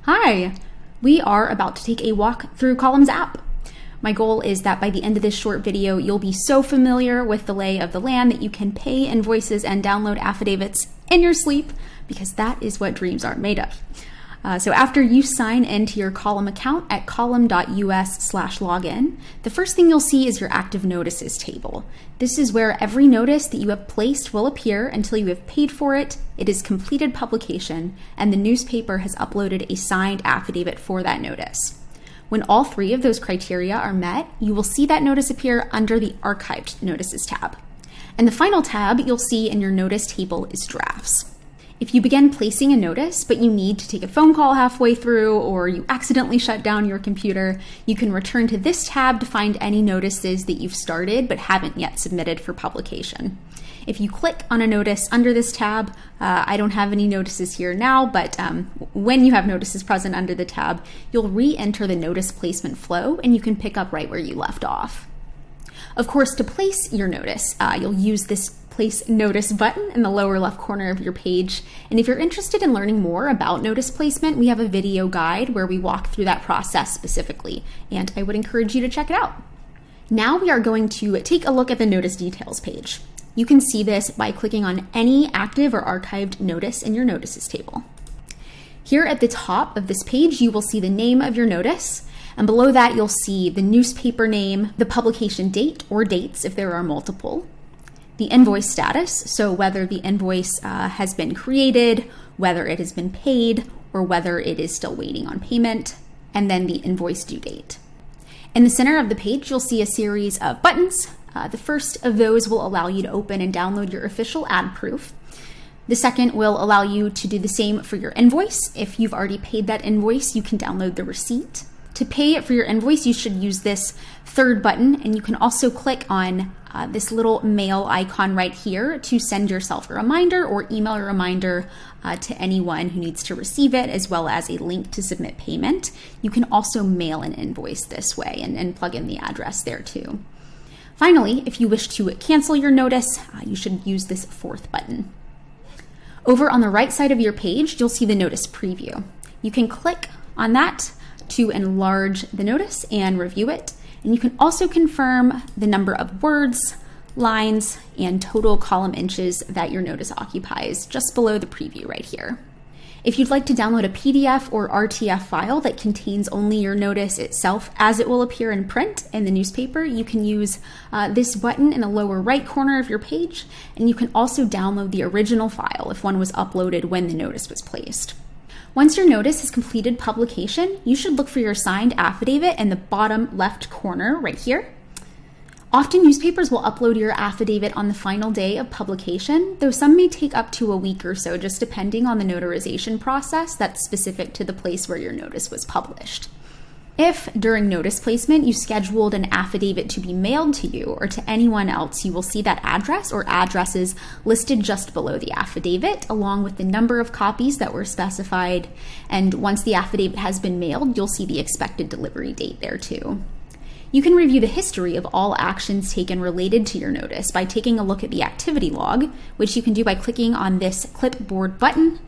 Hi! We are about to take a walk through Columns app. My goal is that by the end of this short video, you'll be so familiar with the lay of the land that you can pay invoices and download affidavits in your sleep, because that is what dreams are made of. So after you sign into your Column account at column.us/login, the first thing you'll see is your active notices table. This is where every notice that you have placed will appear until you have paid for it, it is completed publication, and the newspaper has uploaded a signed affidavit for that notice. When all three of those criteria are met, you will see that notice appear under the Archived Notices tab. And the final tab you'll see in your notice table is Drafts. If you begin placing a notice, but you need to take a phone call halfway through, or you accidentally shut down your computer, you can return to this tab to find any notices that you've started but haven't yet submitted for publication. If you click on a notice under this tab, I don't have any notices here now, but when you have notices present under the tab, you'll re-enter the notice placement flow and you can pick up right where you left off. Of course, to place your notice, you'll use this Place Notice button in the lower left corner of your page. And if you're interested in learning more about notice placement, we have a video guide where we walk through that process specifically, and I would encourage you to check it out. Now we are going to take a look at the notice details page. You can see this by clicking on any active or archived notice in your notices table. Here at the top of this page, you will see the name of your notice, and below that you'll see the newspaper name, the publication date or dates if there are multiple, the invoice status, so whether the invoice has been created, whether it has been paid, or whether it is still waiting on payment, and then the invoice due date. In the center of the page, you'll see a series of buttons. The first of those will allow you to open and download your official ad proof. The second will allow you to do the same for your invoice. If you've already paid that invoice, you can download the receipt. To pay for your invoice, you should use this third button, and you can also click on this little mail icon right here to send yourself a reminder or email a reminder to anyone who needs to receive it, as well as a link to submit payment. You can also mail an invoice this way and plug in the address there too. Finally, if you wish to cancel your notice, you should use this fourth button. Over on the right side of your page, you'll see the notice preview. You can click on that to enlarge the notice and review it. And you can also confirm the number of words, lines, and total column inches that your notice occupies just below the preview right here. If you'd like to download a PDF or RTF file that contains only your notice itself as it will appear in print in the newspaper, you can use this button in the lower right corner of your page, and you can also download the original file if one was uploaded when the notice was placed. Once your notice has completed publication, you should look for your signed affidavit in the bottom left corner right here. Often newspapers will upload your affidavit on the final day of publication, though some may take up to a week or so, just depending on the notarization process that's specific to the place where your notice was published. If, during notice placement, you scheduled an affidavit to be mailed to you or to anyone else, you will see that address or addresses listed just below the affidavit, along with the number of copies that were specified. And once the affidavit has been mailed, you'll see the expected delivery date there too. You can review the history of all actions taken related to your notice by taking a look at the activity log, which you can do by clicking on this clipboard button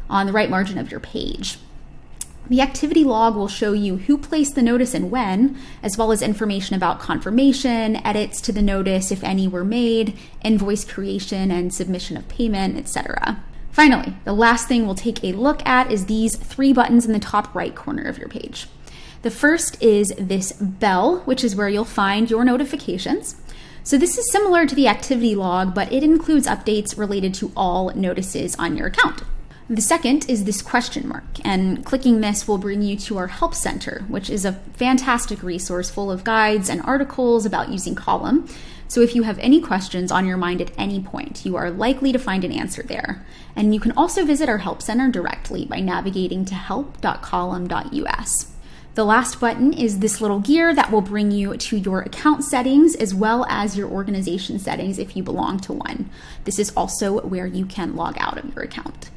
on the right margin of your page. The activity log will show you who placed the notice and when, as well as information about confirmation, edits to the notice if any were made, invoice creation and submission of payment, etc. Finally, the last thing we'll take a look at is these three buttons in the top right corner of your page. The first is this bell, which is where you'll find your notifications. So this is similar to the activity log, but it includes updates related to all notices on your account. The second is this question mark, and clicking this will bring you to our Help Center, which is a fantastic resource full of guides and articles about using Column. So if you have any questions on your mind at any point, you are likely to find an answer there. And you can also visit our Help Center directly by navigating to help.column.us. The last button is this little gear that will bring you to your account settings as well as your organization settings if you belong to one. This is also where you can log out of your account.